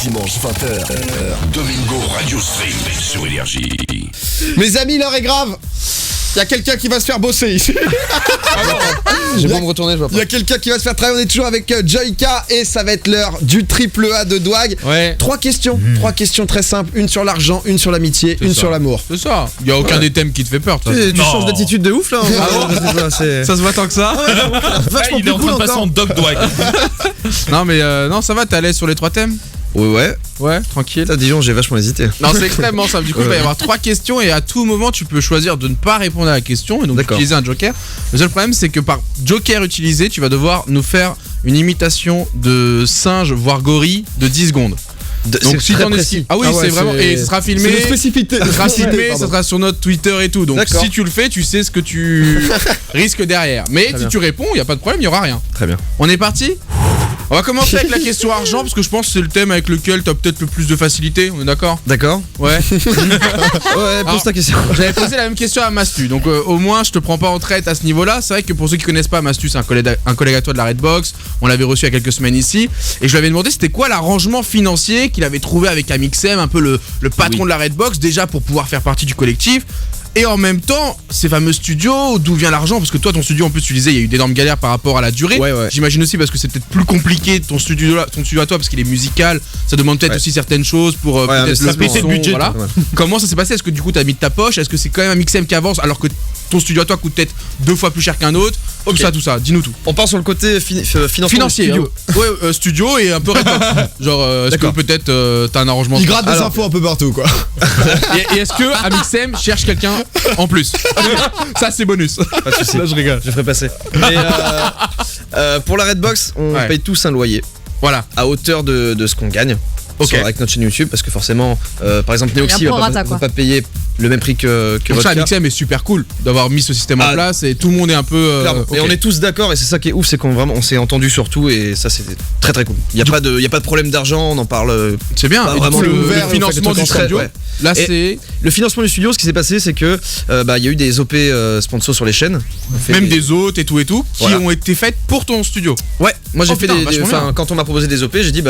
dimanche 20h, Domingo Radio Stream sur Énergie. Mes amis, l'heure est grave. Il y a quelqu'un qui va se faire bosser ici. J'ai pas me retourner, je vois pas. Il y a quelqu'un qui va se faire travailler. On est toujours avec Joyka et ça va être l'heure du triple A de Dwag. Ouais. 3 questions. 3 questions très simples. Une sur l'argent, une sur l'amitié, une sur l'amour. C'est ça. Il y a aucun des thèmes qui te fait peur. Tu changes d'attitude de ouf là. Ça se voit tant que ça. Vachement il est plus en cool train de passer encore. en dog dwag. Non mais non ça va, t'es à l'aise sur les 3 thèmes? Ouais. Ouais, tranquille. Ça, Dijon, j'ai vachement hésité. Non, c'est extrêmement simple. Du coup, il va y avoir 3 questions et à tout moment, tu peux choisir de ne pas répondre à la question et donc utiliser un joker. Le seul problème, c'est que par joker utilisé, tu vas devoir nous faire une imitation de singe, voire gorille, de 10 secondes. Donc si t'en es... Ah oui, c'est vraiment... Et ce sera filmé. C'est une spécificité. Ce sera filmé, ça sera sur notre Twitter et tout. Donc si tu le fais, tu sais ce que tu risques derrière. Mais si tu réponds, il n'y a pas de problème, il n'y aura rien. Très bien. On est parti? On va commencer avec la question argent parce que je pense que c'est le thème avec lequel t'as peut-être le plus de facilité, on est d'accord? D'accord. Ouais. Ouais, pose ta question. J'avais posé la même question à Mastu, donc au moins je te prends pas en traite à ce niveau-là. C'est vrai que pour ceux qui connaissent pas, Mastu c'est un collègue à toi de la Redbox. On l'avait reçu il y a quelques semaines ici et je lui avais demandé c'était quoi l'arrangement financier qu'il avait trouvé avec Amixem, un peu le patron de la Redbox, déjà pour pouvoir faire partie du collectif. Et en même temps, ces fameux studios, d'où vient l'argent? Parce que toi, ton studio, en plus, tu disais, il y a eu d'énormes galères par rapport à la durée. Ouais. J'imagine aussi parce que c'est peut-être plus compliqué ton studio à toi, parce qu'il est musical. Ça demande peut-être aussi certaines choses pour peut-être le péter le budget. Voilà. Comment ça s'est passé? Est-ce que du coup, t'as mis de ta poche? Est-ce que c'est quand même un Mixem qui avance alors que ton studio à toi coûte peut-être 2 fois plus cher qu'un autre? Tout ça, dis-nous tout. On part sur le côté financier. Studio. Ouais, studio et un peu Redbox. Genre, est-ce que peut-être t'as un arrangement? Il gratte des infos un peu partout, quoi. Et est-ce que Amixem cherche quelqu'un en plus? Ça c'est bonus. Pas de soucis. Là je rigole. Je ferai passer. Mais pour la Redbox, on paye tous un loyer. Voilà. À hauteur de ce qu'on gagne. Avec notre chaîne YouTube, parce que forcément, par exemple, Neoxy va pas payer le même prix que votre cas. Amixem est super cool d'avoir mis ce système en place et tout le monde est un peu. Et on est tous d'accord, et c'est ça qui est ouf, c'est qu'on s'est entendu sur tout, et ça c'était très très cool. Il y a pas de problème d'argent, on en parle. C'est bien. Et vraiment le financement du studio. Là c'est le financement du studio. Ce qui s'est passé, c'est que il y a eu des OP sponsors sur les chaînes, même des hôtes et tout qui ont été faites pour ton studio. Ouais, moi j'ai fait quand on m'a proposé des OP, j'ai dit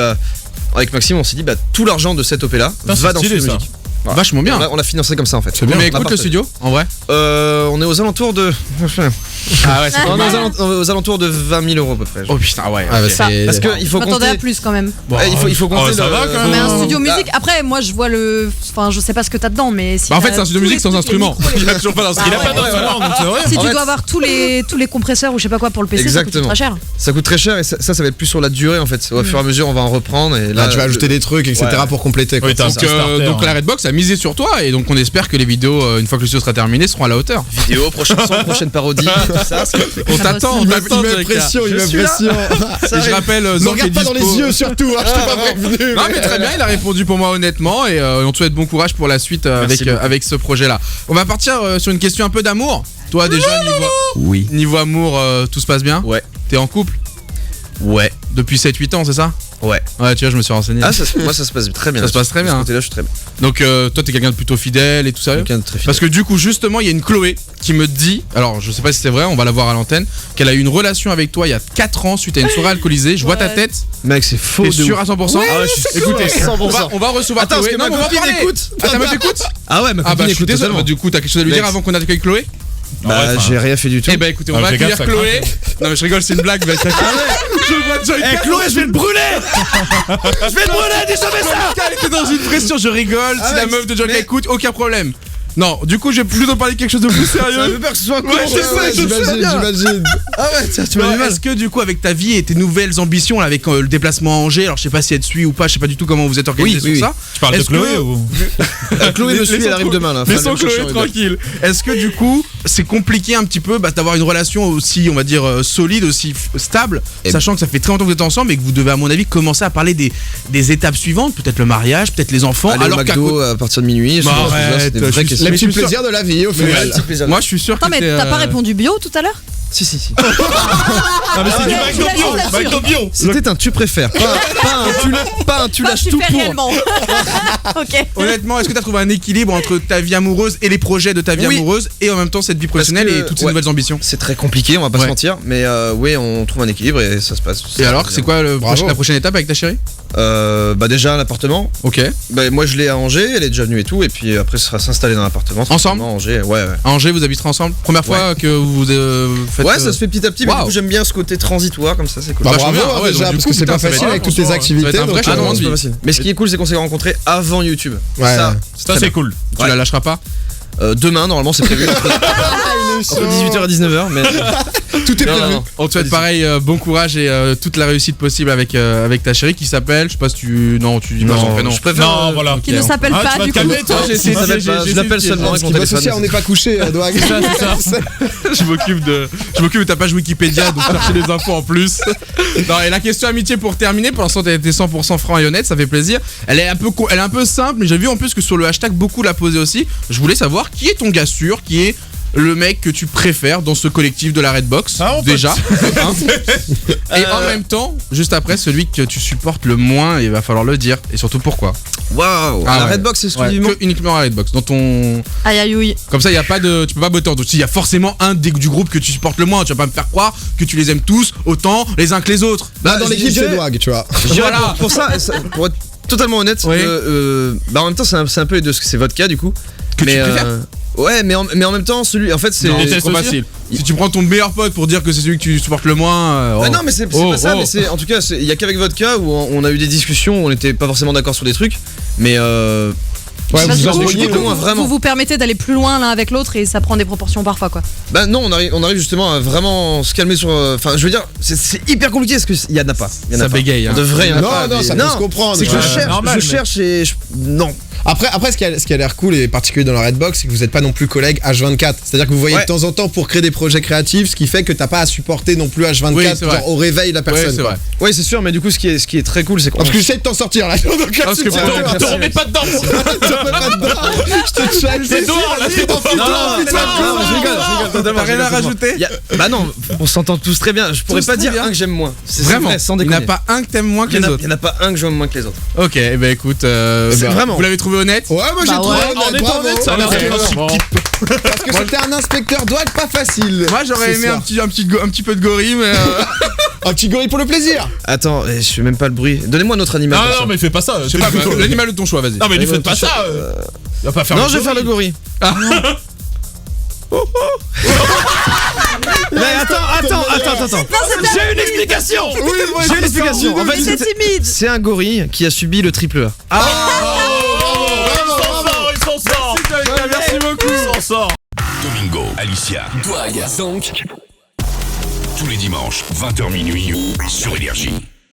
avec Maxime, on s'est dit tout l'argent de cette OP là va dans ce studio musique. Voilà. Vachement bien. On a financé comme ça en fait. C'est bien. Mais écoute le studio, en vrai. On est aux alentours de. Ah ouais, c'est on est aux alentours de 20 000 euros à peu près. Oh putain, ouais. Parce qu'il faut compter. à plus quand même. Il faut compter. Ça va quand même. Mais un studio musique. Après, moi je vois enfin, je sais pas ce que t'as dedans, mais si. En fait, c'est un studio musique sans instrument. Il a toujours pas d'instrument. Il a pas d'instrument, donc c'est vrai. Si tu dois avoir tous les compresseurs ou je sais pas quoi pour le PC, ça coûte très cher. Ça coûte très cher et ça va être plus sur la durée en fait. Au fur et à mesure, on va en reprendre et là tu vas ajouter des trucs, etc. pour compléter. Donc la Redbox a misé sur toi et donc on espère que les vidéos, une fois que le studio sera terminé, seront à la hauteur. Vidéo, prochaine son, prochaine parodie. On t'attend, il met pression. Et je rappelle, ne regarde pas dans les yeux surtout, je t'ai pas prévenu. Non mais très bien, il a répondu pour moi honnêtement et on te souhaite bon courage pour la suite avec ce projet là. On va partir sur une question un peu d'amour. Toi déjà niveau amour, tout se passe bien? Ouais. T'es en couple? Ouais. Depuis 7-8 ans, c'est ça? Ouais, tu vois, je me suis renseigné. Moi ça se passe très bien. Ça se passe très bien. De ce côté-là, je suis très bien. Donc toi t'es quelqu'un de plutôt fidèle et tout ça. Quelqu'un de très fidèle. Parce que du coup justement il y a une Chloé qui me dit, alors je sais pas si c'est vrai, on va la voir à l'antenne, qu'elle a eu une relation avec toi il y a 4 ans suite à une soirée alcoolisée. Je vois ta tête. Mec, c'est faux. T'es sûr à 100%? Écoutez, on va recevoir Attends, Chloé. parce que ma copine écoute. Ta meuf écoute? Ah ouais, ma copine écoute totalement. Du coup t'as quelque chose à lui dire avant qu'on accueille Chloé? J'ai rien fait du tout. Eh bah écoutez, on va accueillir Chloé. Non mais je rigole, c'est une blague. Je vois Joyka. Chloé, je vais le brûler. Je vais le brûler, dis jamais ça. Elle était dans une pression, je rigole. Si la meuf de Joyka écoute, aucun problème. Non, du coup, j'ai plutôt parler de quelque chose de plus sérieux. Ça veut peur que ce soit cool. J'imagine. Ah ouais, tiens, tu m'as dit mal. Est-ce que du coup, avec ta vie et tes nouvelles ambitions, là, avec le déplacement à Angers, alors je sais pas si elle te suit ou pas, je sais pas du tout comment vous êtes organisé sur ça. Tu parles de Chloé ou Chloé me suit, elle arrive demain là. Laissons Chloé tranquille. Est-ce que du coup, c'est compliqué un petit peu d'avoir une relation aussi, on va dire, solide, aussi stable, sachant que ça fait très longtemps que vous êtes ensemble et que vous devez, à mon avis, commencer à parler des étapes suivantes, peut-être le mariage, peut-être les enfants. Alors McDo à partir de minuit. Les petits plaisirs de la vie au final. Moi je suis sûr que mais t'as pas répondu bio tout à l'heure? Si. Non mais c'est du je McDo la bio, laisse là-dessus. McDo bio. C'était un tu préfères, pas un tu lâches Tu tout fais pour. réellement. Ok. Honnêtement, est-ce que t'as trouvé un équilibre entre ta vie amoureuse et les projets de ta vie Oui. amoureuse et en même temps cette vie professionnelle que, et toutes ces ouais. nouvelles ambitions? C'est très compliqué, on va pas Ouais. se mentir, mais oui, on trouve un équilibre et ça se passe. Et alors, c'est quoi Bravo. la prochaine étape avec ta chérie? Bah déjà l'appartement. Ok. Bah moi je l'ai à Angers, elle est déjà venue et tout, et puis après ce sera s'installer dans l'appartement. Ensemble À Angers, ouais. À Angers, vous habiterez ensemble? Première fois que vous faites. Ouais, ça se fait petit à petit, mais Waouh. du coup j'aime bien ce côté transitoire comme ça, c'est cool. Bah, Vachement bravo bien. Ah ouais, déjà, donc, du parce coup, que c'est putain, pas ça va facile être avec bien, toutes tes franchement, activités. ça va être un vrai donc, changement non, de c'est vie. pas facile. Mais ce qui est cool, c'est qu'on s'est rencontrés avant YouTube. Ouais. Ça, Ça c'est cool. Tu la lâcheras pas? demain, normalement, c'est prévu. Entre 18h et 19h, mais. Tout est Non, prévu. non. On te souhaite pareil, bon courage et toute la réussite possible avec ta chérie qui s'appelle, je sais pas si tu. Non, tu dis pas son prénom. je préfère. Non, voilà. Qui ne s'appelle Ah, tu pas vas du te coup. calmer, toi. J'ai essayé, Je l'appelle seulement avec Ce mon qui va téléphone. associer, on n'est pas couché, Doag. Je m'occupe de ta page Wikipédia, donc chercher les infos en plus. Non, et la question amitié pour terminer, pour l'instant t'as été 100% franc et honnête, ça fait plaisir. Elle est un peu simple, mais j'ai vu en plus que sur le hashtag beaucoup l'a posé aussi. Je voulais savoir qui est ton gars sûr, qui est le mec que tu préfères dans ce collectif de la Redbox, Ah, on peut- déjà. Et en même temps, juste après, celui que tu supportes le moins, il va falloir le dire. Et surtout pourquoi. Waouh, Ah la ouais. Redbox Ouais, exclusivement. que uniquement la Redbox. Dans ton. Aïe aïe oui. Comme ça, y a pas de, tu peux pas botter en touche. Il y a forcément un du groupe que tu supportes le moins. Tu vas pas me faire croire que tu les aimes tous autant les uns que les autres. Là, dans je l'équipe, dirais- c'est Doag, tu vois. Je dirais Voilà. pour ça, pour être totalement honnête, Oui. bah en même temps c'est un peu les deux, parce que c'est votre cas du coup. Que tu préfères Ouais, mais en même temps celui, en fait c'est. Non, déteste c'est trop aussi. facile. Si tu prends ton meilleur pote pour dire que c'est celui que tu supportes le moins. Bah non mais c'est pas ça, mais c'est en tout cas il y a qu'avec votre cas où on a eu des discussions, où on n'était pas forcément d'accord sur des trucs, mais Ouais, Parce vous que en du voyez, coup, loin, vraiment. vous vous permettez d'aller plus loin l'un avec l'autre et ça prend des proportions parfois quoi. bah non on arrive justement à vraiment se calmer sur. Enfin je veux dire c'est hyper compliqué parce qu'il y en a pas. Il y en a Ça pas. bégaye, hein. De vrai il y en a pas. Non, non, mais- ça peut se comprendre. C'est que Ouais. normal, je mais- cherche et non. Après, ce qui a l'air cool et particulier dans la Redbox, c'est que vous n'êtes pas non plus collègues H24. C'est-à-dire que vous voyez Ouais. de temps en temps pour créer des projets créatifs, ce qui fait que t'as pas à supporter non plus H24 Oui, c'est vrai. genre au réveil la Ouais, personne. c'est quoi. vrai. Oui c'est sûr, mais du coup ce qui est très cool c'est qu'on. Parce que j'essaie de t'en sortir là. Donc, Parce que c'est- pour- tu Te remets pas dedans. remets pas dedans. Je te challenge. C'est dehors, là, c'est dehors. Non, je rigole totalement. T'as rien à rajouter? Bah non, on s'entend tous très bien. Je pourrais Tous pas très dire bien. un que j'aime moins. C'est Vraiment. vrai, sans Il n'y en a déconner. pas un que t'aimes moins que Il y les en a- autres. il y en a pas un que j'aime moins que les autres. Ok, et ben écoute, C'est vraiment. vous l'avez trouvé honnête? Ouais, moi j'ai Bah trouvé ouais. honnête, On est bravo. honnête, ça a l'air Parce d'être que- un Parce que c'était un inspecteur Doag pas facile. Moi j'aurais ce aimé soir. un petit peu de gorille, mais. Un petit gorille pour le plaisir. Attends, je fais même pas le bruit. Donnez-moi notre animal. Non, comme non, ça. mais fais pas ça. Je sais pas, l'animal de ton choix, vas-y. Non, mais lui Ouais, faites pas ouais, ça. Il va pas faire Non, le je vais faire le gorille. Mais attends. J'ai une explication. J'ai une explication. En fait, Il est timide. c'est un gorille qui a subi le triple A. Il s'en sort. Merci beaucoup. Il s'en sort. Domingo, Alicia, Doag, donc tous les dimanches 20h minuit sur Énergie.